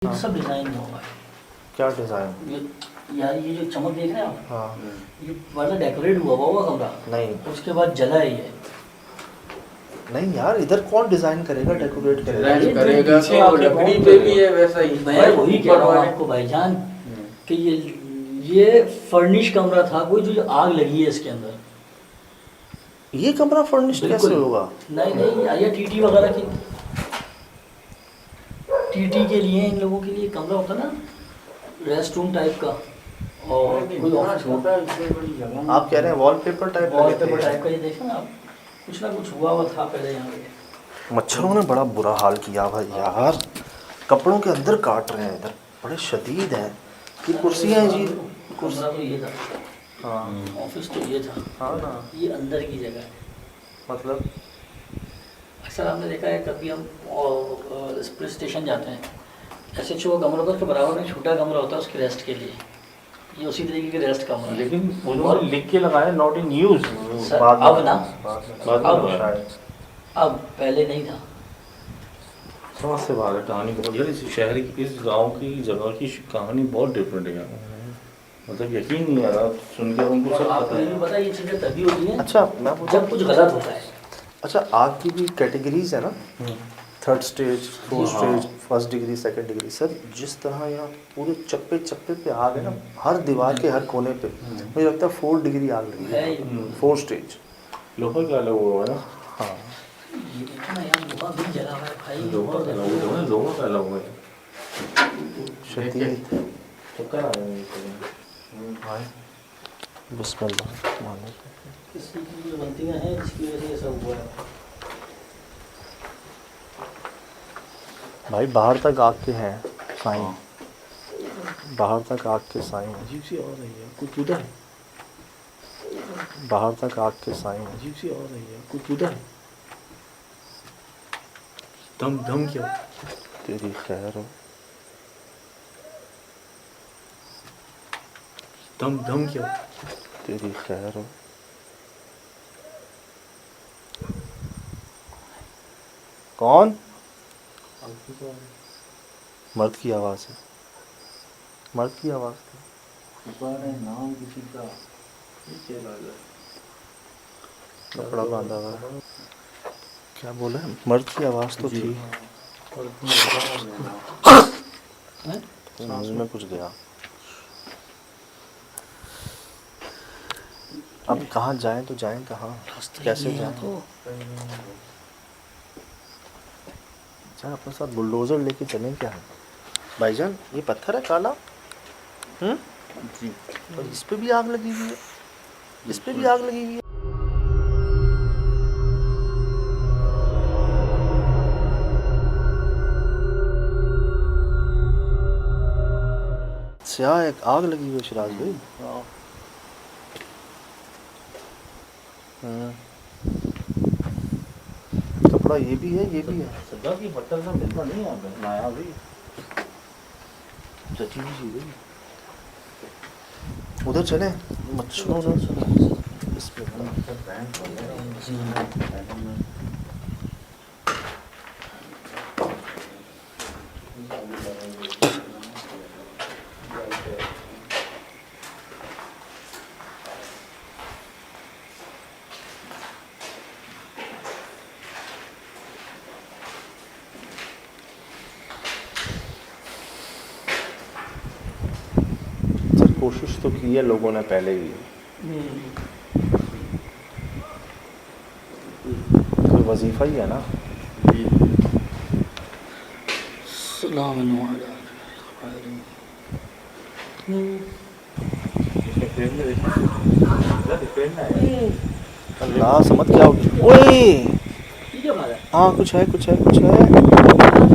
ये सब डिज़ाइन हुआ हुआ है। क्या डिज़ाइन? यार ये जो चमक देख रहे हैं आप, हाँ ये वाला डेकोरेट हुआ हुआ कमरा, नहीं उसके बाद जला है ये। नहीं यार, इधर कौन डिज़ाइन करेगा, डेकोरेट करेगा? डिजाइन करेगा तो लकड़ी पे भी है वैसा ही। मैं वही कह रहा हूँ आपको भाईजान कि ये फर्निश कमरा था कोई, जो आग लगी है इसके अंदर। ये कमरा फर्निश्ड कैसे बिल्कुल। होगा? नहीं ये टीटी वगैरह की, टीटी के लिए इन लोगों के लिए कमरा होता ना, रेस्ट रूम टाइप का। और कोई ऑफिस छोटा है, इसमें बड़ी जगह। आप कह रहे हैं वॉलपेपर टाइप लगे वॉलपेपर थे? टाइप का, ये देखा ना आप, कुछ ना कुछ हुआ हुआ था पहले यहाँ पे। मच्छरों ने बड़ा बुरा हाल किया भाई यार, कपड़ों के अंदर काट रहे हैं इधर, बड़े शदीद हैं। ये कुर्सियाँ हैं जी, कमरा तो ये था, हाँ ऑफिस तो ये था, हाँ ना, ये अंदर की जगह है। मतलब अक्सर हमने देखा है, कभी हम पुलिस स्टेशन जाते हैं, SHO का कमरा होता है, उसके बराबर में छोटा कमरा होता है उसके रेस्ट के लिए। ये उसी तरीके के रेस्ट कमरा है। लेकिन उन्होंने लिख के लगाया नॉट इन यूज। सर, बाद में- अब ना, बाद में अब लगाया। अब पहले नहीं था। समझ से बाहर है कहानी बहुत यार। इस शहर की, इस गांव की जगह की कहानी बहुत डिफरेंट है यार। मतलब यकीन नहीं आ रहा सुन के, उनको सब आपको पता ये भी है। पता है, ये चीज़ें तभी होती हैं अच्छा मैं पूछा, जब कुछ गलत होता है। अच्छा आग की भी कैटेगरीज है ना, थर्ड स्टेज, फोर्थ हाँ। Stage, first degree, second degree. Sir जिस तरह यहाँ पूरे चप्पे चप्पे पे आग है ना, हर दीवार के हर कोने पे, मुझे लगता है 4 डिग्री आग लगी है है, ये। 4 स्टेज। लोहा का अलग हुआ है ना, हाँ ये देखो ना यार, लोहा भी जला हुआ है भाई। लोहा का अलग हुआ है, लोहा का अलग हुआ है। शदीद। चक्कर आ रहा है मेरे भाई बिस्मिल्लाह मानो। किसी की गलतियाँ हैं जिसकी वजह से ये सब हुआ है। भाई बाहर तक आग के हैं साइन, बाहर तक आग के साइन, अजीब सी आवाज़ आई है, कुछ उधर है। बाहर तक आग के साइन। अजीब सी आवाज़ आई है, कुछ उधर है। दम दम क्या? तेरी खैर हो। दम दम क्या? तेरी खैर हो। कौन? मर्द की आवाज़ है, मर्द की आवाज़ थी। ऊपर है नाम किसी का, नीचे लगा कपड़ा बांधा हुआ है। क्या बोले? मर्द की आवाज़ तो थी, मुंह में कुछ गया। अब कहाँ जाएं तो जाएं कहाँ, कैसे जाएं? अच्छा अपने साथ बुलडोज़र लेके चलें क्या है भाईजान? ये पत्थर है काला, जी। और इस पे भी आग लगी हुई है, इस पे भी आग लगी हुई है। स्याह एक आग लगी हुई है शिराज भाई। कपड़ा ये भी है, ये भी है। सजा की बटन का मिलता नहीं यहाँ पे, नया भी सची हुई चीज़ है। उधर चले मच्छरों से। सर कोशिश तो की है लोगों ने पहले ही, कोई वजीफा ही है ना। सलाम अल्लाह समझ क्या हो गया? ओए ये क्या बात है? हाँ कुछ है, कुछ है, कुछ है।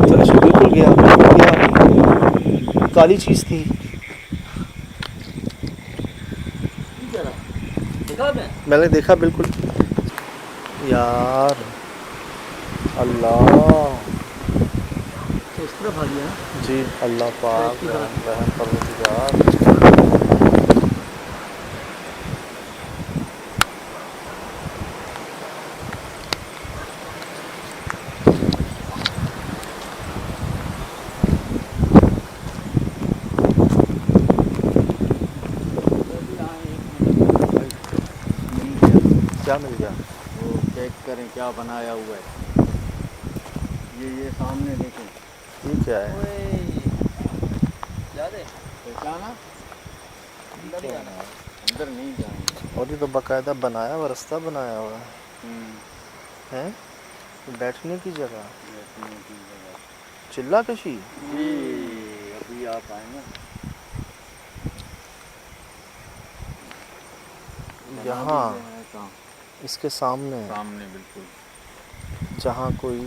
सर बिल्कुल गया, बिल्कुल गया। काली चीज़ थी। ये क्या था? देखा आपने? मैंने देखा बिल्कुल यार। अल्लाह तो इस तरफ आ गया ना। जी, अल्लाह पाक की तरफ। रहम परवरदिगार। क्या मिल गया? वो चेक करें क्या बनाया हुआ है। ये सामने देखें। ये क्या है? पहचाना? अंदर ही आना है। अंदर नहीं जाएंगे। और ये तो बाकायदा बनाया हुआ रास्ता बनाया हुआ है, बैठने की जगह, बैठने की जगह। चिल्ला कशी। ये अभी आप आए ना। यहाँ कहाँ? इसके सामने सामने बिल्कुल। जहाँ कोई,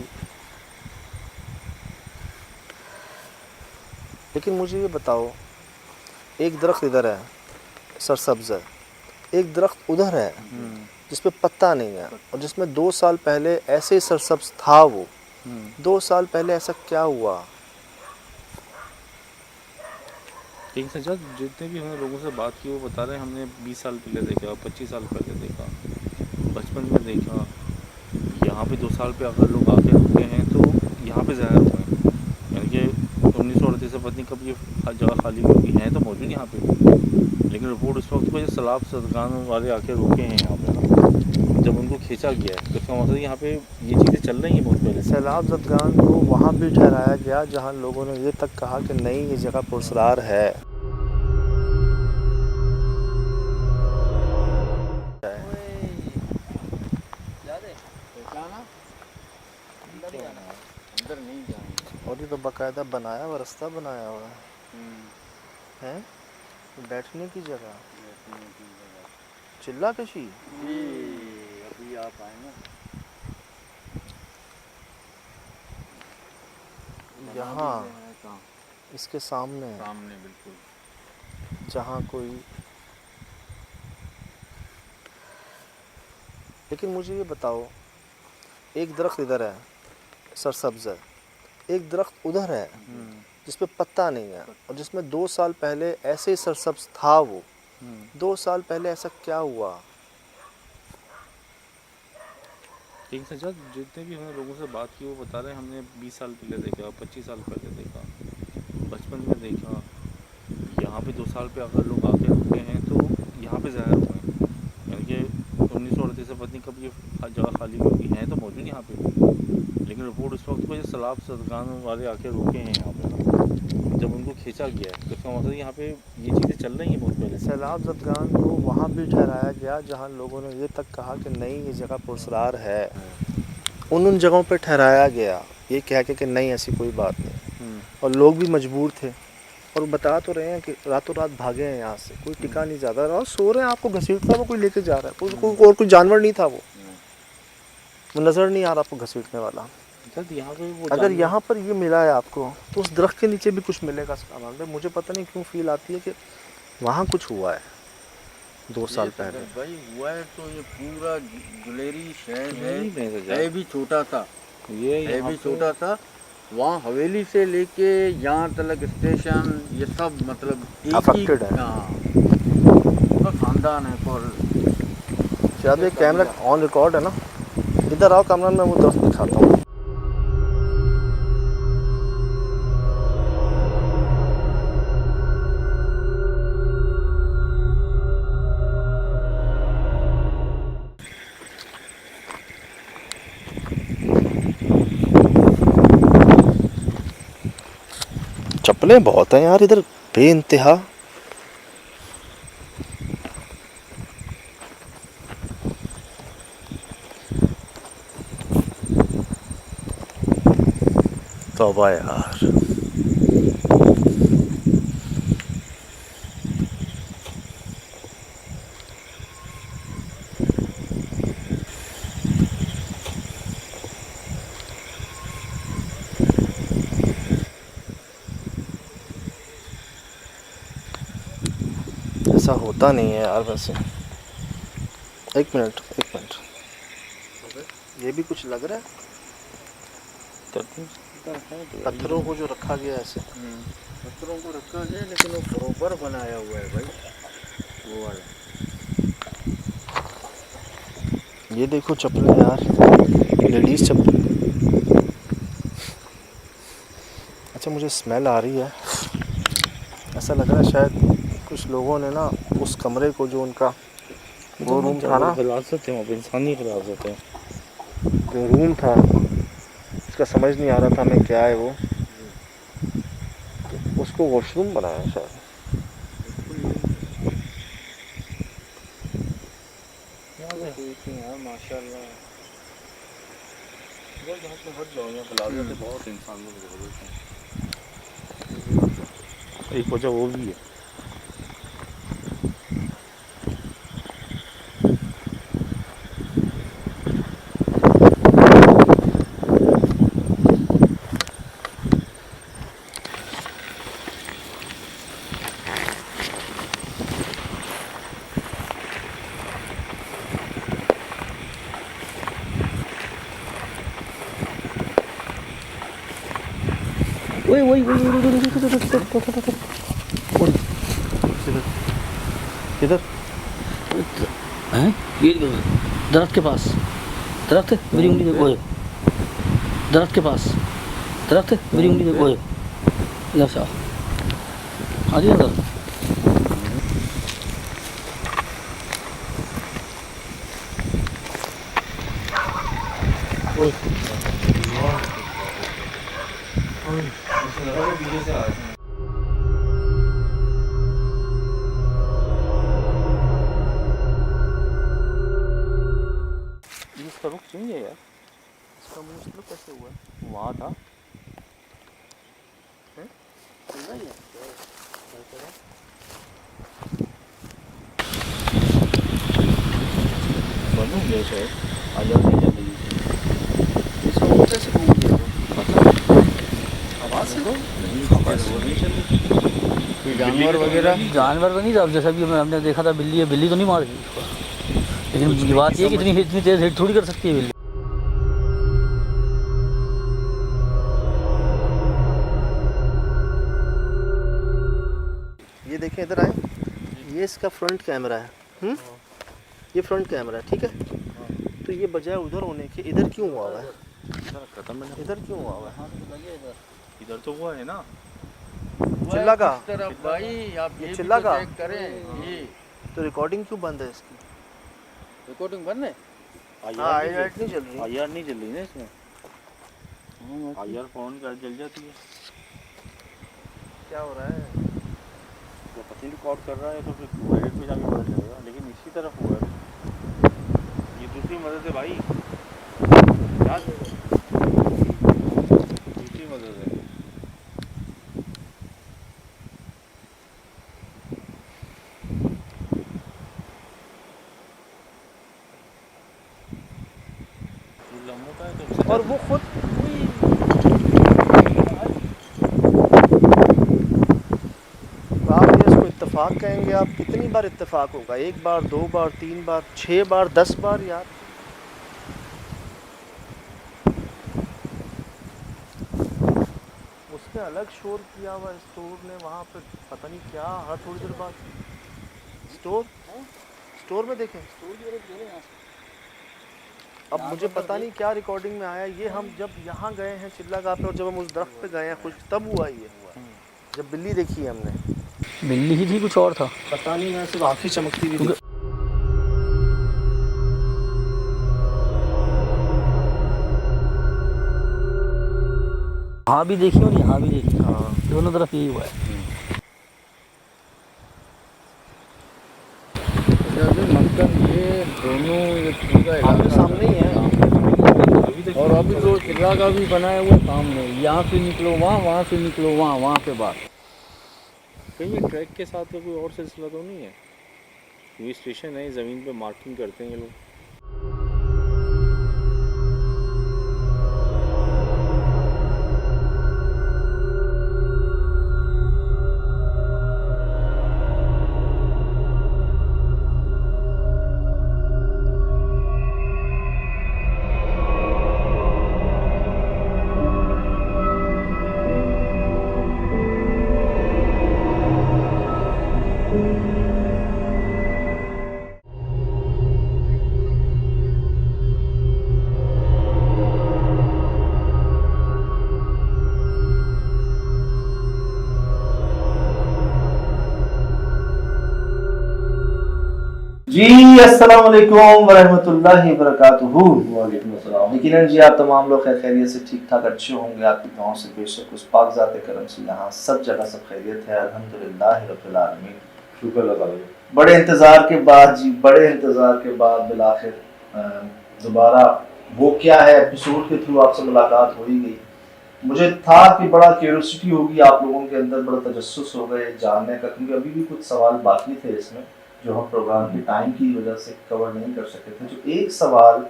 लेकिन मुझे ये बताओ, एक दरख्त इधर है सरसब्ज है, एक दरख्त उधर है जिसपे पत्ता नहीं है, और जिसमें 2 साल पहले ऐसे ही सरसब्ज था वो। 2 साल पहले ऐसा क्या हुआ? लेकिन सज्जाद, जितने भी हमने लोगों से बात की वो बता रहे हैं हमने 20 साल पहले देखा, 25 साल पहले देखा, बचपन में देखा। यहाँ पे 2 साल पे अगर लोग आके रुके हैं तो यहाँ पे ज़ाहिर हुए हैं, यानी कि 1938 से पत्नी कब ये जगह खाली हुई है तो मौजूद यहाँ पे, लेकिन रिपोर्ट इस वक्त पे सैलाब सदगान वाले आके रुके हैं यहाँ पे। जब उनको खींचा गया है तो इसका मतलब यहाँ पे ये चीज़ें चल रही हैं बहुत पहले से। सैलाब ज़दगान को वहाँ भी ठहराया गया जहाँ लोगों ने ये तक कहा कि नहीं, ये जगह पुरस्कार है। पहचाना? अंदर ही आना है। अंदर नहीं जाएंगे। और ये तो बाकायदा बनाया हुआ रास्ता बनाया हुआ है, बैठने की जगह, बैठने की जगह। चिल्ला कशी। ये अभी आप आए ना। यहाँ कहाँ? इसके सामने सामने बिल्कुल। जहाँ कोई, लेकिन मुझे ये बताओ, एक दरख्त इधर है सरसब्ज है, एक दरख्त उधर है जिसपे पत्ता नहीं है, और जिसमें 2 साल पहले ऐसे ही सरसब्ज था वो। 2 साल पहले ऐसा क्या हुआ? लेकिन सज्जाद, जितने भी हमने लोगों से बात की वो बता रहे हैं हमने 20 साल पहले देखा, 25 साल पहले देखा, बचपन में देखा। यहाँ पे 2 साल पे अगर लोग आके रुके हैं तो यहाँ पे ज़ाहिर हुए हैं, यानी कि 1938 से पत्नी कब ये जगह खाली हुई है तो मौजूद यहाँ पे, लेकिन रिपोर्ट इस वक्त पे सैलाब सदगान वाले आके रुके हैं यहाँ पे। जब उनको खींचा गया है तो इसका मतलब यहाँ पे ये चीज़ें चल रही हैं बहुत पहले से। सैलाब ज़दगान को वहाँ भी ठहराया गया जहाँ लोगों ने ये तक कहा कि नहीं, ये जगह पुरस्कार है। उन जगहों पे ठहराया गया ये कह के कि नहीं, ऐसी कोई बात नहीं। और लोग भी मजबूर थे, और बता तो रहे हैं कि रातों रात भागे हैं यहाँ से, कोई टिका नहीं जाता रहा, सो रहे हैं, आपको घसीटता वो कोई लेके जा रहा है, और कोई जानवर नहीं था वो नज़र नहीं आ रहा आपको घसीटने वाला। यहाँ पे वो अगर यहाँ पर ये मिला है आपको तो उस दरख्त के नीचे भी कुछ मिलेगा सामान में। मुझे पता नहीं क्यों फील आती है कि वहाँ कुछ हुआ है 2 साल पहले। भाई हुआ है तो ये पूरा गुलेरी शहर नहीं है भी छोटा था, ये है भी छोटा था। वहाँ हवेली से लेके यहाँ तक स्टेशन ये सब मतलब एक ही Affected है। हाँ, पूरा खानदान है। पर शायद ये कैमरा ऑन रिकॉर्ड है ना, इधर आओ कैमरा में वो दरख्त दिखाता हूँ। चप्पलें बहुत हैं यार इधर बेइंतहा। तौबा यार, ऐसा होता नहीं है यार वैसे। एक मिनट, ये भी कुछ लग रहा है, पत्थरों को जो रखा गया है ऐसे। पत्थरों को रखा है लेकिन वो प्रॉपर बनाया हुआ है भाई वो वाला। ये देखो चप्पलें यार, लेडीज़ चप्पल। अच्छा, मुझे स्मेल आ रही है, ऐसा लग रहा है शायद कुछ लोगों ने ना उस कमरे को जो उनका वो रूम था ना, हिरासत है वहाँ पे, इंसानी हिरासत है। जो रूम था उसका समझ नहीं आ रहा था हमें क्या है वो, उसको वॉशरूम बनाया शायद। माशाल्लाह। जहाँ पे हट जाओ, यहाँ प्लाजा पे बहुत इंसान लोग ज़बरदस्त हैं। एक वजह वो भी है। वही किधर? हैं ये दरख्त के पास, दरख्त मेरी उंगली देखो, ओए दरख्त के पास, दरख्त मेरी उंगली देखो, ओए इधर से आओ, आ जाइए अंदर। इसका रुख चाहिए यार, इसका मुंह स्लो कैसे हुआ? वहाँ था। बंद हो गया शायद, आवाज़ नहीं चल रही। इसका मुंह कैसे घूम गया? आवाज़ से नहीं चल रही। कोई जानवर वगैरह? जानवर तो नहीं था, अब जैसा भी हमने देखा था बिल्ली है, बिल्ली तो नहीं मार गई उसको, लेकिन ये बात ये है कि इतनी तेज़ हिट थोड़ी कर सकती है बिल्ली। ये देखें, इधर आए, ये इसका फ्रंट कैमरा है, ये फ्रंट कैमरा है, ठीक है। तो ये बजाय उधर होने के इधर क्यों हुआ हुआ है? खत्म मैंने, इधर क्यों हुआ हुआ है? इधर तो हुआ है ना। चिल्ला का? इस तरफ भाई आप ये चिल्ला भी तो का? चेक करें ये तो रिकॉर्डिंग क्यों बंद है इसकी? रिकॉर्डिंग बंद है। हाँ, आई लाइट नहीं चल रही। आईआर नहीं चल रही ना इसमें, आईआर फोन का जल जाती है। क्या हो रहा है? जब पति रिकॉर्ड कर रहा है तो फिर वायलेट में जाके पता चलेगा, लेकिन इसी तरफ हुआ है। ये दूसरी मदद है भाई, क्या दूसरी मदद है। लम्बों का है तो और वो खुद आप इसको इत्तेफाक कहेंगे? आप कितनी बार इत्तेफाक होगा? एक बार, दो बार, तीन बार, 6 बार, 10 बार यार। उसने अलग शोर किया हुआ स्टोर ने वहाँ पे, पता नहीं क्या, हर थोड़ी देर बाद स्टोर में देखें। अब मुझे पता नहीं क्या रिकॉर्डिंग में आया ये। हम जब यहाँ गए हैं चिल्ला गाह पे, और जब हम उस दरख्त पे गए हैं खुश, तब हुआ ये हुआ, जब बिल्ली देखी है हमने। बिल्ली ही थी, कुछ और था पता नहीं, मैं सिर्फ आँखें चमकती हुई दिखी। वहाँ भी देखी और यहाँ भी देखी, हाँ, दोनों तरफ यही हुआ है। मतलब ये दोनों ये पूरा आमने इलाका सामने ही है। और अभी जो चिल्ला का भी बनाया हुआ सामने, यहाँ से निकलो वहाँ, वहाँ से निकलो वहाँ, वहाँ पे बात। कहीं ये ट्रैक के साथ का कोई और सिलसिला तो नहीं है? ये स्टेशन है, ज़मीन पे मार्किंग करते हैं ये लोग। जी अस्सलाम वालेकुम वरहमतुल्लाहि वबरकातुहू। वालेकुम अस्सलाम। यकीनन जी आप तमाम लोग खैरियत से ठीक ठाक अच्छे होंगे। आपकी दुआओं से बेशक उस पाक ज़ात करम से यहाँ सब जगह सब खैरियत है, अल्हम्दुलिल्लाह रब्बिल आलमीन। शुक्र अल्लाह ताला। बड़े इंतज़ार के बाद जी, बड़े इंतज़ार के बाद बिलाखिर दोबारा वो क्या है एपिसोड के थ्रू आपसे मुलाकात हो ही गई। मुझे था कि बड़ा क्यूरियोसिटी होगी आप लोगों के अंदर, बड़ा तजस्सुस होगा ये जानने का, क्योंकि अभी भी कुछ सवाल बाकी थे इसमें जो हम प्रोग्राम के टाइम की वजह से कवर नहीं कर सके थे। जो एक सवाल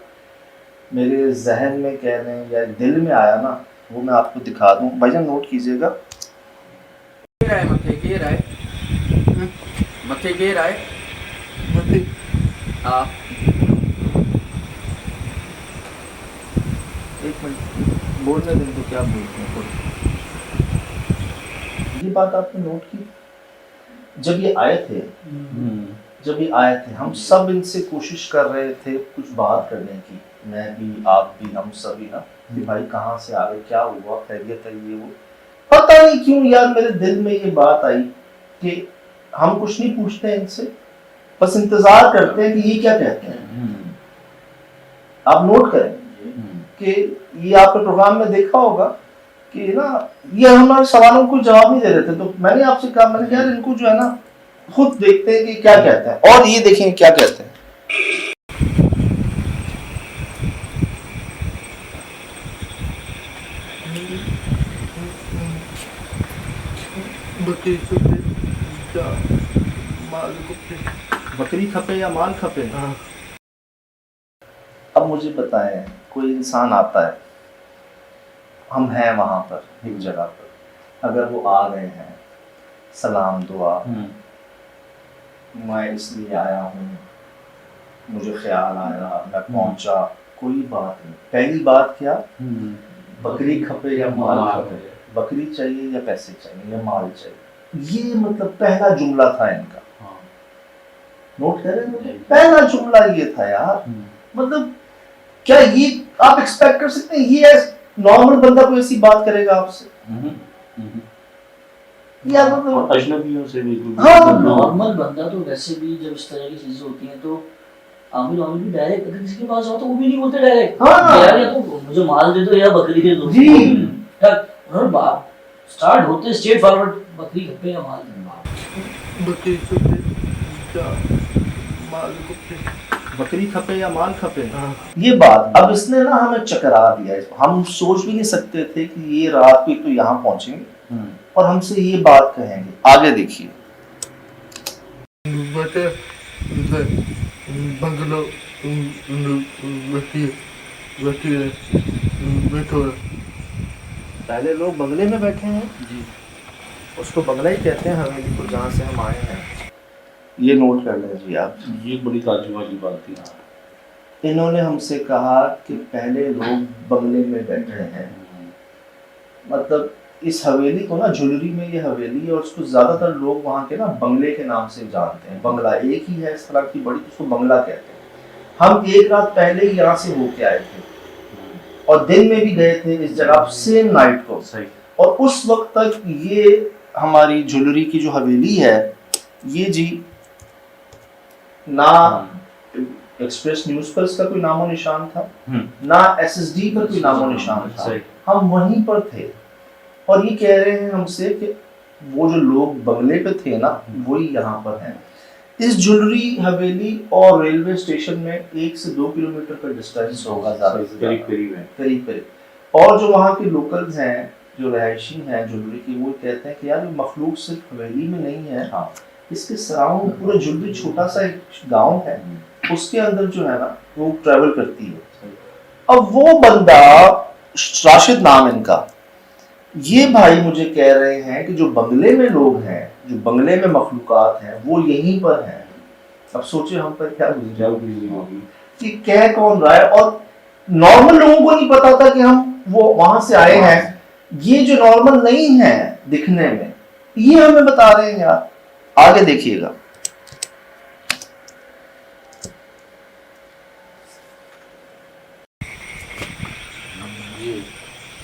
मेरे जहन में कह लें या दिल में आया ना, वो मैं आपको दिखा दूं। भाईजान नोट कीजिएगा। मथे घेर आए, मथे घेर आए, हाँ एक मिनट बोलने दें तो क्या बोलते हैं थोड़ी। ये बात आपने नोट की जब ये आए थे, जब ये आए थे हम सब इनसे कोशिश कर रहे थे कुछ बात करने की, मैं भी आप भी हम सभी ना, कि भाई कहाँ से आ गए, क्या हुआ, खैरियत है, ये वो। पता नहीं क्यों यार मेरे दिल में ये बात आई कि हम कुछ नहीं पूछते इनसे, बस इंतजार करते हैं कि ये क्या कहते हैं। आप नोट करें कि ये आपने प्रोग्राम में देखा होगा कि ना ये हमारे सवालों को जवाब नहीं दे रहे थे, तो मैंने आपसे कहा, मैंने कहा यार इनको जो है ना खुद देखते हैं कि क्या कहते हैं, और ये देखें क्या कहते हैं। बकरी खपे या माल खपे। अब मुझे बताएं, कोई इंसान आता है, हम हैं वहां पर एक जगह पर, अगर वो आ गए हैं, सलाम दुआ, मैं इसलिए आया हूँ, मुझे ख्याल आया, मैं पहुंचा, कोई बात नहीं। पहली बात क्या, बकरी खपे या माल खपे, बकरी चाहिए या पैसे चाहिए या माल चाहिए, ये मतलब पहला जुमला था इनका। नोट करें, पहला जुमला ये था यार। मतलब क्या ये आप एक्सपेक्ट कर सकते हैं ये नॉर्मल बंदा कोई ऐसी बात करेगा आपसे? यार मतलब अजनबियों से भी हाँ, नॉर्मल बंदा तो वैसे भी जब इस तरह की चीजें होती हैं तो आमिर आमिर भी डायरेक्ट, अगर किसी के पास हो तो वो भी नहीं बोलते डायरेक्ट, हाँ। यार या तो मुझे माल दे दो या बकरी दे दो जी। उन्होंने बात स्टार्ट होते स्ट्रेट फॉरवर्ड, बकरी खपे या माल दे दो। बकरी खपे या माल खपे, ये बात अब इसने ना हमें चकरा दिया। हम सोच भी नहीं सकते थे कि ये रात को तो यहाँ पहुंचेंगे और हमसे ये बात कहेंगे। आगे देखिए, पहले लोग बंगले में बैठे हैं जी, उसको बंगला ही कहते हैं हवेली को जहाँ से हम आए हैं। ये नोट कर लें जी आप, ये बड़ी ताज्जुब वाली बात थी। इन्होंने हमसे कहा कि पहले लोग बंगले में बैठे हैं, मतलब इस हवेली को ना, ज्वेलरी में ये हवेली है और उसको ज्यादातर लोग वहाँ के ना बंगले के नाम से जानते हैं। बंगला एक ही है इस तरह की बड़ी, उसको बंगला कहते हैं। हम एक रात पहले ही यहाँ से होके आए थे और दिन में भी गए थे इस जगह सेम नाइट को, और उस वक्त तक ये हमारी ज्वेलरी की जो हवेली है ये जी ना एक्सप्रेस न्यूज पर इसका कोई नामो निशान था, ना एसएसडी पर कोई नामो निशान था। हम वहीं पर थे और ये कह रहे हैं हमसे कि वो जो लोग बंगले पे थे ना वही यहाँ पर हैं। इस ज्वेलरी हवेली और रेलवे स्टेशन में 1 से 2 किलोमीटर का डिस्टेंस होगा, करीब। और जो वहाँ के लोकल्स हैं, जो रहायशी हैं ज्वेलरी की, वो कहते हैं कि यार मखलूक सिर्फ हवेली में नहीं है, हाँ इसके सराउंड पूरा ज्वेलरी छोटा सा एक गांव है, उसके अंदर जो है ना वो ट्रैवल करती है। अब वो बंदा, राशिद नाम इनका, ये भाई मुझे कह रहे हैं कि जो बंगले में लोग हैं, जो बंगले में मखलूकात हैं, वो यहीं पर हैं। अब सोचे हम पर क्या गुजरी होगी कि कह कौन रहा है, और नॉर्मल लोगों को नहीं पता था कि हम वो वहां से आए हैं। ये जो नॉर्मल नहीं है दिखने में, ये हमें बता रहे हैं यार। आगे देखिएगा,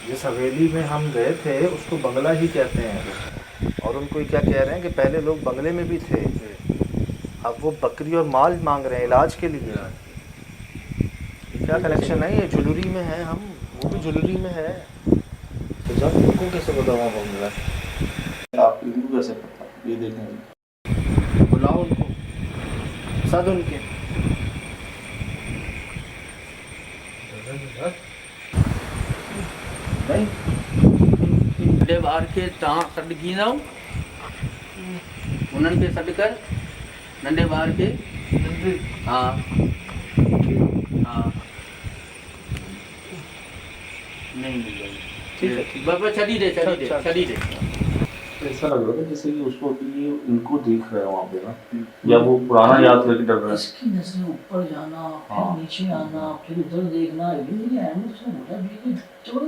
जिस हवेली में हम गए थे उसको बंगला ही कहते हैं, और उनको क्या कह रहे हैं कि पहले लोग बंगले में भी थे। अब वो बकरी और माल मांग रहे हैं इलाज के लिए। क्या कनेक्शन है? ये ज्वेलरी में है, हम वो भी ज्वेलरी में है। तो जब इनको कैसे पता वहाँ पर मिला? आप इनको कैसे पता? ये देखें, बुलाओ उनको, सद उनके। नहीं नंढे ॿार खे तव्हां सॾु कींदव, उन्हनि खे सॾु कर, नंढे ॿार खे। हा हा नहीं मिलेगी। ठीक है, बस छड़ी दे, छड़ी दे, छड़ी दे। ऐसा लग रहा था जैसे कि उसको अभी इनको देख रहे हैं वहाँ पे ना, या वो पुराना याद करके डर रहा है। इसकी नजरें ऊपर जाना, फिर नीचे आना, फिर उधर देखना, ये मेरी अहमियत से होता है कि चलो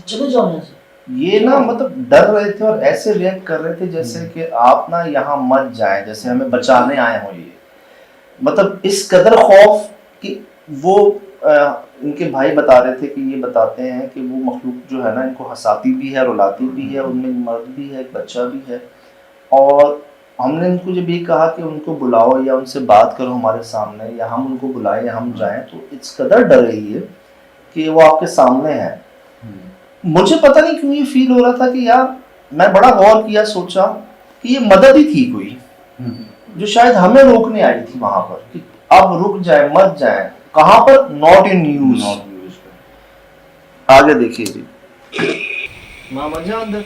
चले जाओ यहाँ से। ये ना मतलब डर रहे थे और ऐसे रिएक्ट कर रहे थे जैसे कि आप ना यहाँ मत जाएं, जैसे हमें बचाने आए हो। ये मतलब इस कदर खौफ कि वो इनके भाई बता रहे थे कि ये बताते हैं कि वो मखलूक जो है ना इनको हंसाती भी है, रुलाती भी है, उनमें मर्द भी है, एक बच्चा भी है। और हमने इनको जब ये कहा कि उनको बुलाओ या उनसे बात करो हमारे सामने, या हम उनको बुलाएं या हम जाएं, तो इस कदर डर रही है कि वो आपके सामने है। मुझे पता नहीं क्यों ये फील हो रहा था कि यार, मैं बड़ा गौर किया, सोचा कि ये मदद ही थी कोई जो शायद हमें रोकने आई थी वहां पर कि अब रुक जाए, मत जाए। कहां पर? Not in news. आगे देखिए जी। मामा जा अंदर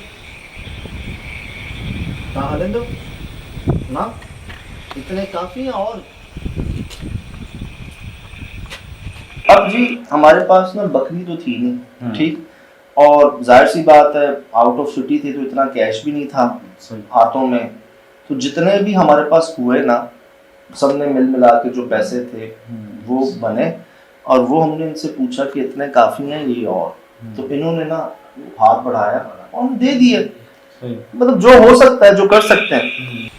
कहा दो ना, इतने काफी हैं। और अब जी हमारे पास ना बकरी तो थी नहीं, ठीक, और जाहिर सी बात है आउट ऑफ सिटी थे तो इतना कैश भी नहीं था हाथों में। तो जितने भी हमारे पास हुए ना, सबने मिल मिला के जो पैसे थे वो बने, और वो हमने इनसे पूछा कि इतने काफी हैं ये, और तो इन्होंने ना हाथ बढ़ाया और दे दिए। मतलब जो हो सकता है, जो कर सकते हैं।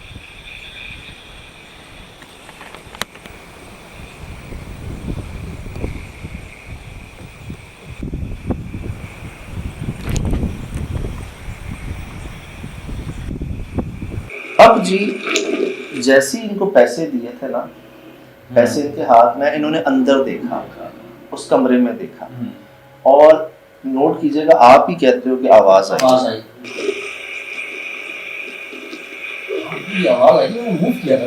अब जी जैसे ही इनको पैसे दिए थे ना, पैसे इनके हाथ में, इन्होंने अंदर देखा, उस कमरे में देखा, और नोट कीजिएगा, आप ही कहते हो कि आवाज आई। आवाज आई, आवाज आई, वो मूव किया था।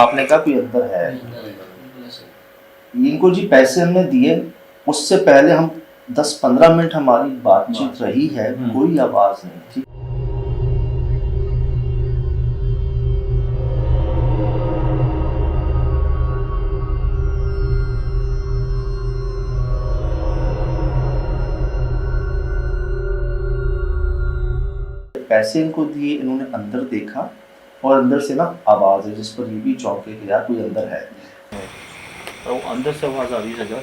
आपने कहा कोई अंदर है। इनको जी पैसे हमने दिए, उससे पहले हम 10-15 मिनट हमारी बातचीत रही है, कोई आवाज नहीं थी। पैसे इनको दिए, इन्होंने अंदर देखा, और अंदर से ना आवाज है जिस पर ये भी चौंके कि यार कोई अंदर है। तो अंदर से आवाज आ रही है जगह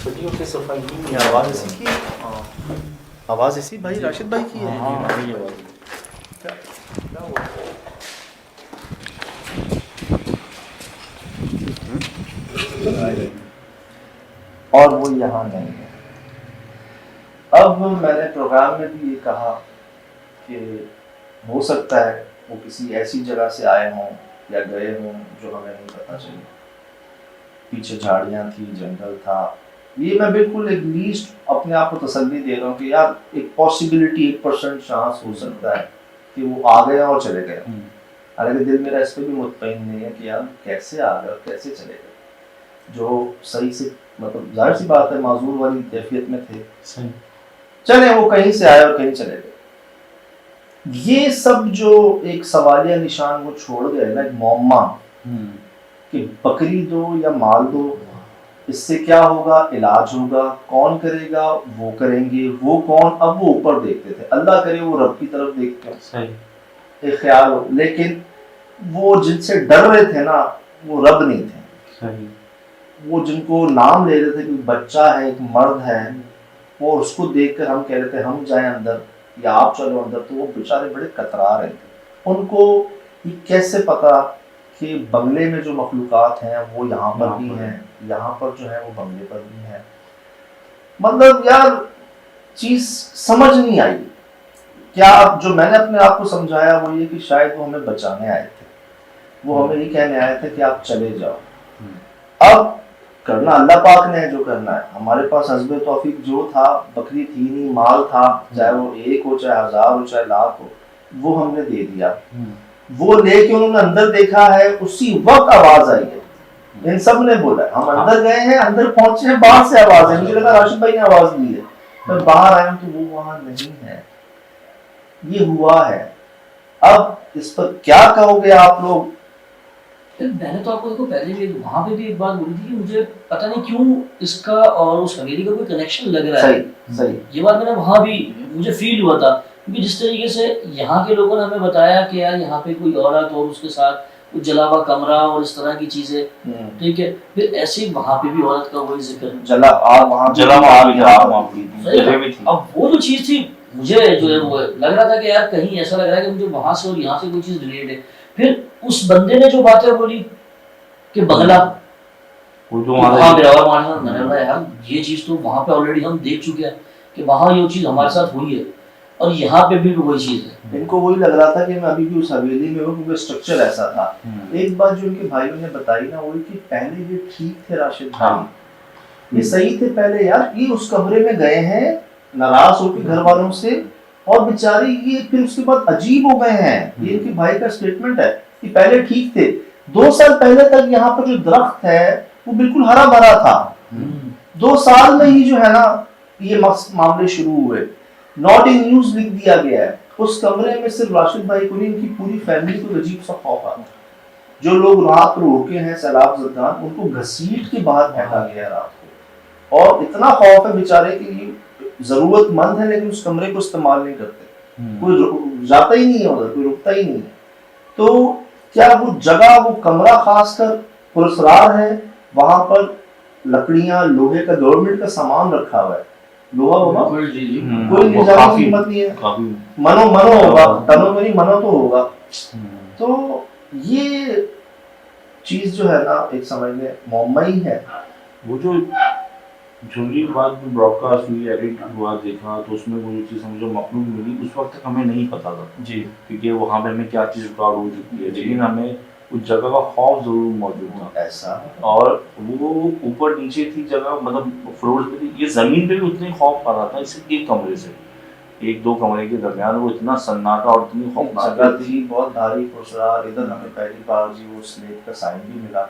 सदियों से सफाई की आवाज ऐसी की, आवाज ऐसी भाई राशिद भाई की है। ये आवाज क्या हुआ? और वो यहाँ नहीं है। अब मैंने प्रोग्राम में भी ये कहा कि हो सकता है वो किसी ऐसी जगह से आए हों या गए हों जो हमें नहीं पता चली। पीछे झाड़ियाँ थी, जंगल था। ये मैं बिल्कुल एक लीस्ट अपने आप को तसल्ली दे रहा हूँ कि यार एक पॉसिबिलिटी, 1% चांस हो सकता है कि वो आ गए और चले गए। हालांकि दिल मेरा इस पर भी मुतमईन नहीं है कि यार कैसे आ गए और कैसे चले गए। जो सही से, मतलब जाहिर सी बात है, माजूर वाली कैफियत में थे, चले वो कहीं से आए और कहीं चले गए। ये सब जो एक सवालिया निशान वो छोड़ गए ना, एक मौमा कि बकरी दो या माल दो, इससे क्या होगा? इलाज होगा। कौन करेगा? वो करेंगे। वो कौन? अब वो ऊपर देखते थे, अल्लाह करे वो रब की तरफ देखते हैं, एक ख्याल हो। लेकिन वो जिनसे डर रहे थे ना, वो रब नहीं थे। वो जिनको नाम ले रहे थे कि बच्चा है, एक मर्द है, वो उसको देखकर हम कह रहे थे हम जाएं अंदर या आप चलो अंदर, तो वो बेचारे बड़े कतरा रहे थे। उनको ये कैसे पता कि बंगले में जो मखलूकात हैं वो यहाँ पर भी हैं, यहाँ पर जो है वो बंगले पर भी हैं। मतलब यार चीज समझ नहीं आई। क्या अब जो मैंने अपने आप को समझाया वो ये कि शायद वो हमें बचाने आए थे, वो हमें ये कहने आए थे कि आप चले जाओ। अब करना अल्लाह पाक ने है जो करना है। हमारे पास हस्बे तौफीक जो था, बकरी थी नहीं, माल था, चाहे वो 1 हो, चाहे 1000 हो, चाहे लाख हो, वो हमने दे दिया। वो लेके उन्होंने अंदर देखा है, उसी वक्त आवाज आई है, इन सब ने बोला। हम अंदर गए हैं, अंदर पहुंचे हैं, बाहर से आवाज है, मुझे लगा राशिद भाई ने आवाज दी है, तो बाहर आया तो वो वहां नहीं है। ये हुआ है। अब इस पर क्या कहोगे आप लोग? मैंने तो आपको देखो पहले भी वहां पे भी एक बात बोली थी कि मुझे पता नहीं क्यों इसका और उस हवेली का कोई कनेक्शन लग रहा है। सही। ये बात मैंने वहां भी मुझे फील हुआ था, क्योंकि जिस तरीके से यहाँ के लोगों ने हमें बताया कि यार यहाँ पे कोई औरत और उसके साथ कुछ जला हुआ कमरा और इस तरह की चीजें, ठीक है, फिर ऐसे वहां पे भी औरत का वही जिक्र, जला आग वहां जला वहाँ भी थी। अब वो जो चीज थी मुझे जो है वो लग रहा था कि यार कहीं ऐसा लग रहा है कि मुझे वहां से और यहाँ से कोई चीज रिलेटेड है। फिर उस बंदे ने जो बातें बोली कि बंगला वो जो वहां पे रहा, मैंने बोला यार ये चीज तो वहां पे ऑलरेडी हम देख चुके हैं कि वहां ये चीज हमारे साथ हुई है और यहाँ पे भी वही चीज है। इनको वही लग रहा था कि मैं अभी भी उस हवेली में हूँ, क्योंकि स्ट्रक्चर ऐसा था। एक बात जो उनके भाइयों ने बताई ना, वो कि पहले ये ठीक थे राशिद भाई, ये सही थे पहले यार। ये उस कमरे में गए हैं नाराज होकर घर वालों से, और बेचारे ये फिर उसके बाद अजीब हो गए हैं। ये इनके भाई का स्टेटमेंट है कि पहले ठीक थे। 2 साल पहले तक यहाँ पर जो दरख्त है वो बिल्कुल हरा भरा था। 2 साल में ही जो है ना ये मामले शुरू हुए। नॉट इन न्यूज लिख दिया गया है। उस कमरे में सिर्फ राशिद भाई को नहीं, इनकी पूरी फैमिली को अजीब सा खौफ आता। जो लोग रात को रोके हैं सैलाब जरदान, उनको घसीट के बाहर फेंका गया रात को। और इतना खौफ है बेचारे के लिए, जरूरतमंद है लेकिन उस कमरे को इस्तेमाल नहीं करते। कोई जाता ही नहीं है उधर, कोई रुकता ही नहीं है। तो क्या वो जगह, वो कमरा खासकर पुरस्कार है, वहां पर लकड़ियां, लोहे का, गवर्नमेंट का सामान रखा हुआ है। लोहा होगा, कोई निजामी की हिम्मत नहीं है। मनो होगा, तनो में नहीं, मनो तो होगा। तो ये चीज जो है ना एक समझ में मुअम्मा ही है। वो जो ज्वेलरी के बाद ब्रॉडकास्ट हुई, एडिट हुआ, देखा, तो उसमें वो जो चीज़ हमें जो मखलूक मिली उस वक्त तक हमें नहीं पता था जी, क्योंकि वहाँ पे हमें क्या चीज़ रिकॉर्ड हो चुकी है, लेकिन हमें उस जगह का खौफ जरूर मौजूद था। ऐसा और वो ऊपर नीचे थी जगह, मतलब फ्लोर पे थी, ये ज़मीन पे भी उतनी खौफ आ रहा था इससे एक कमरे से, 1-2 कमरे के दरमियान वो इतना सन्नाटा और इतनी खौफनाक जगह थी, बहुत भारी पुरस्कार। इधर हमें पहली बार जी वो स्लेट का साइन भी मिला,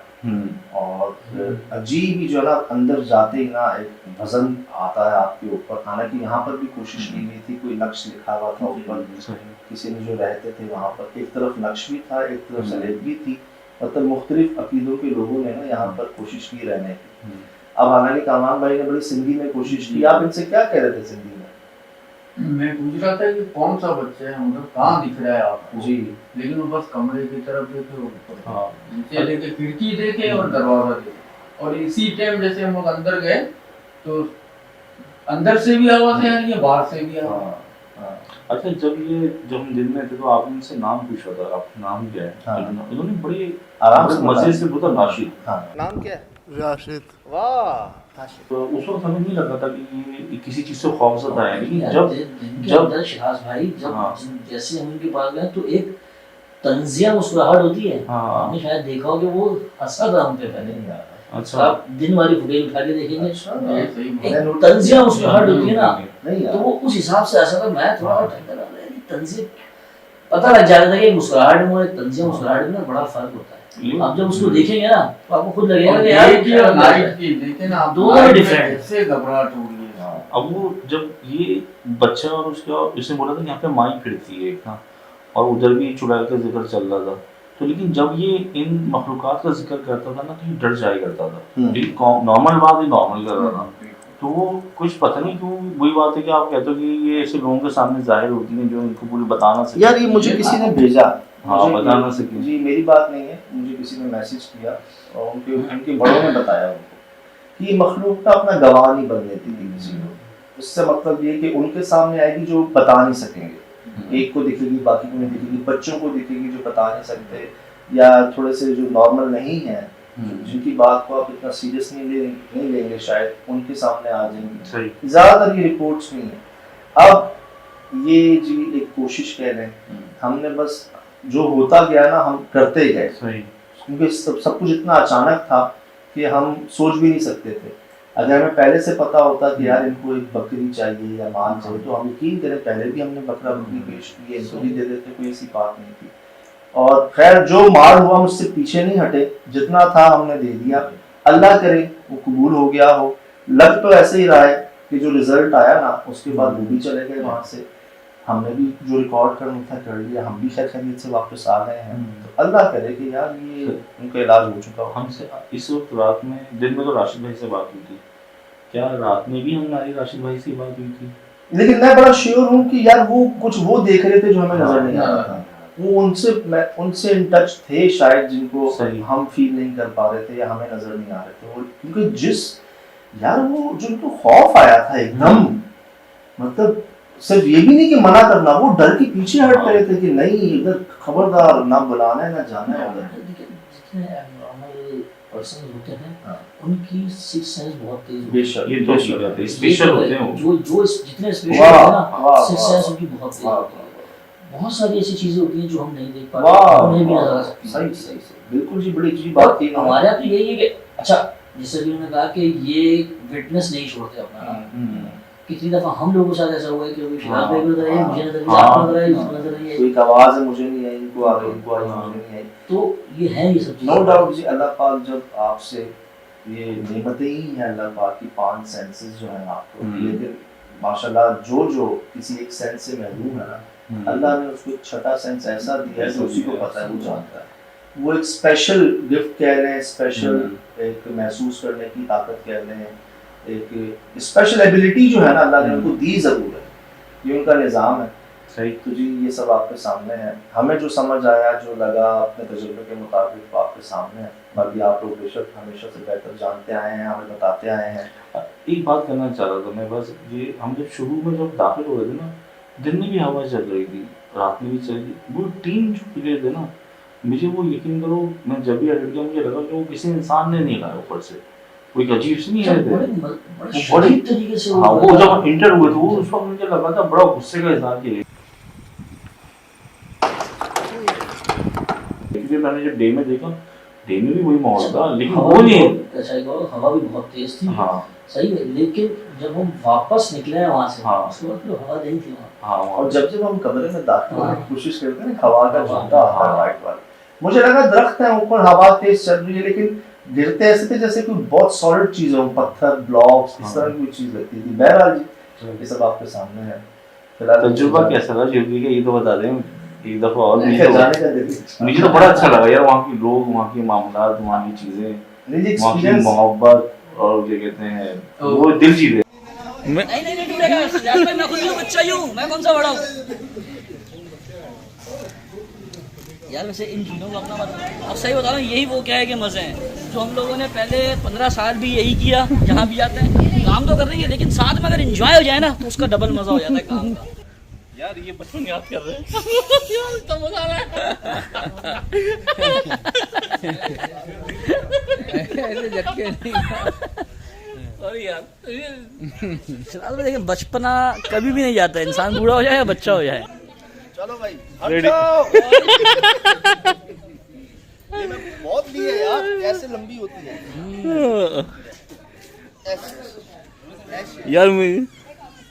और अजीब ही जो ना अंदर जाते ही ना एक वजन आता है आपके ऊपर। हालांकि यहाँ पर भी कोशिश की गई थी, कोई नक्श लिखा हुआ था ऊपर, किसी ने जो रहते थे वहाँ पर, एक तरफ नक्श भी था, एक तरफ स्लेट भी थी। मतलब मुख्तलिफ अकीदों के लोगों ने ना यहाँ पर कोशिश की रहने की। अब हालांकि कामान भाई ने बड़ी सिंधी में कोशिश की। आप इनसे क्या कह रहे थे सिंधी में? मैं पूछ रहा था कि कौन सा बच्चा है, मतलब कहाँ दिख रहा है आपको जी, लेकिन वो बस कमरे की तरफ देखे, ऊपर हाँ। नीचे देखे, खिड़की देखे और दरवाजा देखे। और इसी टाइम जैसे हम लोग अंदर गए तो अंदर से भी आवाज आ रही है, बाहर से भी आवाज। अच्छा, जब हम दिन में थे तो आपने इनसे नाम पूछा था, आपका नाम क्या है? हाँ। उन्होंने बड़ी आराम से मजे से बोला राशिद। हाँ, नाम क्या है? राशिद। वाह, तो उस वक्त हमें नहीं लगा था कि ये किसी चीज से खौफजदा है, लेकिन इनके अंदर शहनाज भाई जब जैसे हम उनके पास गए तो एक तंजिया मुस्कुराहट होती है। आपने शायद देखा हो कि वो हंसा था हम पे पहले। अच्छा, आप दिन वाली फुटेज उठा के देखेंगे, ये सही एक तंजिया मुस्कुराहट होती है ना, नहीं तो वो उस हिसाब से ऐसा था। मैं थोड़ा तंजिया पता लग जाता था कि मुस्कुराहट में और तंजिया मुस्कुराहट में बड़ा फर्क होता है। आप जब उसको देखेंगे ना तो आपको खुद लगेगा कि यार ये नाइट की देखे ना आप, दोनों डिफरेंट कैसे घबराहट हो रही है। अब वो जब ये बच्चा और उसने बोला था यहाँ पे माई फिरती है एक ना, और उधर भी चुड़ैल का जिक्र चल रहा था, तो लेकिन जब ये इन मखलूकात का जिक्र करता था ना तो ये डर जाया करता था। लेकिन नॉर्मल बात ही नॉर्मल कर रहा था, तो वो कुछ पता नहीं क्यों, वही बात है कि आप कहते हो कि ये ऐसे लोगों के सामने जाहिर होती है जो इनको पूरी बताना सके। यार ये मुझे किसी ने भेजा, हाँ, बताना सके जी, मेरी बात नहीं है, मुझे किसी ने मैसेज किया और उनके बड़ों ने बताया उनको कि मखलूक का अपना गवाह नहीं बन देती थी किसी को। इससे मतलब ये कि उनके सामने आएगी जो बता नहीं सकेंगे, एक को दिखेगी बाकी को नहीं दिखेगी, बच्चों को दिखेगी जो बता नहीं सकते, या थोड़े से जो नॉर्मल नहीं है, जिनकी बात को आप इतना सीरियस नहीं लेंगे, शायद उनके सामने आ जाएंगे। ज्यादातर ये रिपोर्ट्स नहीं है। अब ये जी एक कोशिश कह रहे हैं, हमने बस जो होता गया ना हम करते गए, सही। क्योंकि सब कुछ इतना अचानक था कि हम सोच भी नहीं सकते थे। अगर हमें पहले से पता होता कि यार इनको एक बकरी चाहिए या माल चाहिए तो हम यकीन करें पहले भी हमने बकरा बकरी पेश की, इनको भी दे देते, कोई ऐसी बात नहीं थी। और खैर जो माल हुआ मुझसे पीछे नहीं हटे, जितना था हमने दे दिया। अल्लाह करे वो कबूल हो गया हो। लग तो ऐसे ही रहा है कि जो रिजल्ट आया ना उसके बाद वो भी चले गए वहां से, हमने भी जो रिकॉर्ड करना था कर लिया, हम भी खैर खैरियत से वापस आ गए हैं। तो अल्लाह करे कि यार ये उनका इलाज हो चुका हो। हमसे इस वक्त रात में, दिन में तो राशिद भाई से बात हुई थी, क्या रात में भी हमारी राशिद भाई से बात हुई थी? लेकिन मैं बड़ा श्योर हूँ कि यार वो कुछ वो देख रहे थे जो हमें नजर नहीं आ रहा था। वो उनसे इन टच थे शायद, जिनको हम फील नहीं कर पा रहे थे या हमें नजर नहीं आ रहे थे। वो क्योंकि जिस यार वो जो उनको खौफ आया था एकदम, मतलब सिर्फ ये भी नहीं कि मना करना, वो डर के पीछे हट रहे थे कि नहीं इधर खबरदार, ना बुलाना है ना जाना है उधर। जितने एब्नॉर्मल पर्सन होते हैं उनकी सिक्स सेंस बहुत तेज होती है। बेशक ये तो स्पेशल होते हैं जो जितने स्पेशल होते हैं ना, सिक्स सेंस उनकी बहुत तेज होती है। बहुत सारी ऐसी चीजें होती हैं जो हम नहीं देख पाते, उन्हें भी नजर आ सकती है। सही सही सही, बिल्कुल जी, बड़ी अच्छी बात की। हमारे यहाँ तो यही है कि अच्छा, जैसे कि उन्होंने कहा कि ये विटनेस नहीं छोड़ते अपना। कितनी दफा हम लोगों के साथ ऐसा हुआ है कि फिलहाल भाई नजर आई, मुझे नजर आई, आपको नजर आई, उसको नजर आई, कोई आवाज है मुझे नहीं आई, इनको आ गई, इनको आई, मुझे नहीं आई। तो ये है ये सब चीजें। नो डाउट जी, अल्लाह पाक जब आपसे ये नेमतें ही हैं, अल्लाह पाक की 5 सेंसेस जो हैं आपको, लेकिन माशाल्लाह जो किसी एक सेंस से महरूम है ना, अल्लाह ने उसको एक छठा सेंस ऐसा दिया है जो उसी को पता है, वो जानता है। वो एक स्पेशल गिफ्ट कह रहे हैं, स्पेशल एक महसूस करने की ताकत कह रहे हैं, एक स्पेशल एबिलिटी जो है ना अल्लाह ने उनको दी जरूर है, ये उनका निज़ाम है। सही। तो जी ये सब आपके सामने है, हमें जो समझ आया, जो लगा अपने तजुर्बे के मुताबिक आपके सामने है। बाकी आप लोग बेशक हमेशा से बेहतर जानते आए हैं, हमें बताते आए हैं। एक बात करना चाह रहा था मैं, बस ये हम जब दाखिल हो रहे थे ना, दिन में भी हवा चल रही थी, रात में भी चल रही, वो टीम जो प्लेयर थे ना, मुझे वो यकीन करो, मैं जब भी एडिट किया मुझे लगा कि वो किसी इंसान ने नहीं लाया ऊपर से, वो एक अजीब सी नहीं है बड़ी तरीके से। हाँ, वो जब इंटर हुए थे वो उस वक्त मुझे लगा था बड़ा गुस्से का इजहार किया, क्योंकि मैंने जब डे में देखा, डे में भी वही माहौल था, लेकिन वो नहीं, हवा भी बहुत तेज थी। हाँ सही है, लेकिन जब हम वापस निकले वहाँ से, हाँ, उसके बाद तो हवा नहीं थी वहाँ। हाँ, और जब हम कमरे में दाखिल होने की कोशिश करते हैं, हवा का झोंका आता है वाइट वाला, मुझे लगा दरख्त है ऊपर, हवा तेज चल रही है, लेकिन गिरते ऐसे थे जैसे कोई बहुत सॉलिड चीज हो, पत्थर, ब्लॉक्स, इस तरह की कोई चीज लगती थी। बहरहाल जी ये सब आपके सामने है। फिलहाल तजुर्बा कैसा रहा जिंदगी का, ये तो बता दें एक दफा और। जाने का दिल, मुझे तो बड़ा अच्छा लगा यार, वहाँ के लोग, वहाँ के मामलात, वहाँ की चीजें, वहाँ की मोहब्बत, और क्या कहते हैं वो दिल जीते। नहीं टूटेगा यार, मैं खुद भी बच्चा ही हूँ, मैं कौन सा बड़ा हूँ यार। वैसे इन चीज़ों को अपना अब सही बता रहा हूँ, यही वो क्या है कि मज़े हैं जो हम लोगों ने पहले 15 साल भी यही किया, जहाँ भी जाते हैं काम तो कर रही है, लेकिन साथ में अगर एंजॉय हो जाए ना तो उसका डबल मज़ा हो जाता है काम का। यार ये बचपन याद कर रहे हैं तो मज़ा आ रहा है ऐसे झटके नहीं। और यार फिलहाल में देखिए, बचपना कभी भी नहीं जाता, इंसान बूढ़ा हो जाए या बच्चा हो जाए। चलो भाई रेडी। ये मैं बहुत लिए यार, कैसे लंबी होती है यार।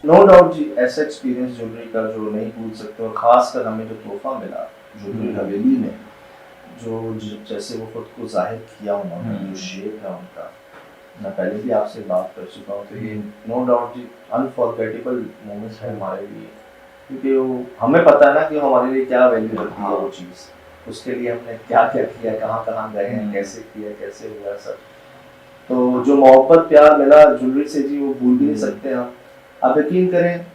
नो डाउट जी, ऐसा एक्सपीरियंस ज्वेलरी का जो नहीं भूल सकते, और खासकर हमें जो तोहफा मिला ज्वेलरी हवेली में, जो जैसे वो खुद को जाहिर किया उन्होंने, जो शेप है उनका, मैं पहले भी आपसे बात कर चुका हूँ, तो ये नो डाउट जी अनफॉरगेटेबल मोमेंट्स है हमारे लिए, क्योंकि वो हमें पता है ना कि हमारे लिए क्या वैल्यू रखती है वो चीज़, उसके लिए हमने क्या क्या किया, कहाँ कहाँ गए हैं, कैसे किया, कैसे हुआ सब। तो जो मोहब्बत प्यार मिला ज्वेलरी से जी, वो भूल भी नहीं सकते हम। आप यकीन करें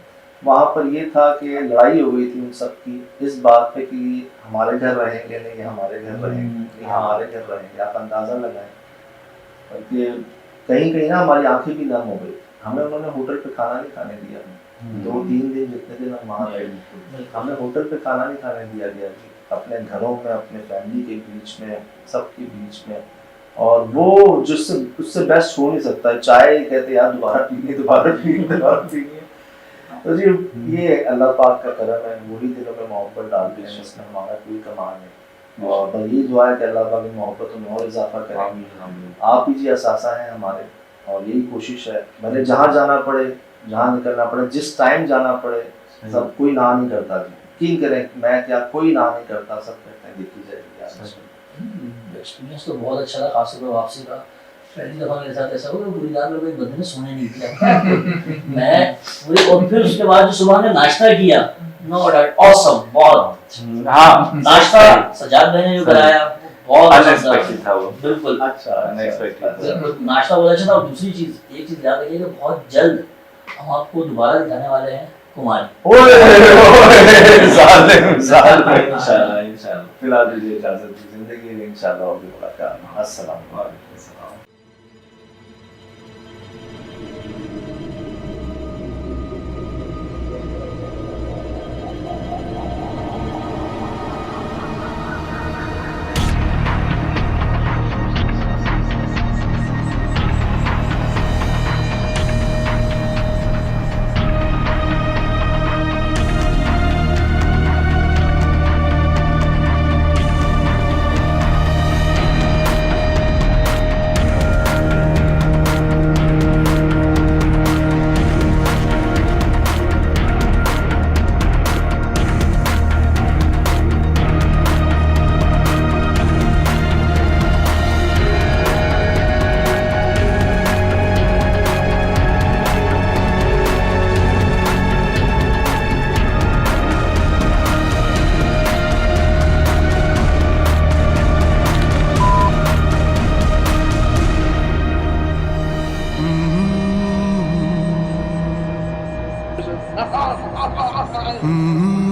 वहाँ पर ये था कि लड़ाई हो गई थी उन सब की इस बात पे कि हमारे घर रहेंगे नहीं, हमारे घर रहेंगे नहीं, हमारे घर रहेंगे। आप अंदाज़ा लगाएं, बल्कि कहीं कहीं ना हमारी आंखें भी नम हो गई। हमें उन्होंने होटल पे खाना नहीं खाने दिया, 2-3 दिन जितने दिन हम वहाँ रहे, हमें होटल पे खाना नहीं खाने दिया गया जी, अपने घरों में, अपने फैमिली के बीच में, सबके बीच में। और वो जिससे उससे बेस्ट हो नहीं सकता है। चाय कहते यार दोबारा पीनी, दोबारा पीनी, दोबारा पीनी। तो जी ये अल्लाह पाक का करम है, वही दिलों में मोहब्बत डालते हैं, इसमें हमारा कोई कमाल नहीं। और बस ये दुआ है कि अल्लाह पाक इन मोहब्बतों में और इजाफा करें। आप ही जी असासा हैं हमारे, और यही कोशिश है, भले जहाँ जाना पड़े, जहाँ निकलना पड़े, जिस टाइम जाना पड़े, सब कोई ना नहीं करता जी, यकीन करें, मैं क्या कोई ना नहीं करता, सब कहते हैं देखी जाएगी यार। एक्सपीरियंस तो बहुत अच्छा था, खासतौर पर वापसी का। पहली दफ़ा मेरे साथ ऐसा हुआ, बुरीदार में कोई बंदे ने सोने नहीं दिया। मैं पूरी, और फिर उसके बाद जो सुबह ने नाश्ता किया, नो डाउट ऑसम, बहुत। हाँ, नाश्ता सजाद भाई ने जो कराया बहुत अनएक्सपेक्टेड था वो, बिल्कुल अच्छा अनएक्सपेक्टेड। नाश्ता बहुत अच्छा था। और दूसरी चीज़, एक चीज़ याद रखिए कि बहुत जल्द हम आपको दोबारा दिखाने वाले हैं कुमारी। इंशाल्लाह फिलहाल दीजिए इजाजत, जिंदगी में इंशाल्लाह होगी मुलाकात। अस्सलाम वालेकुम। Mm-hmm.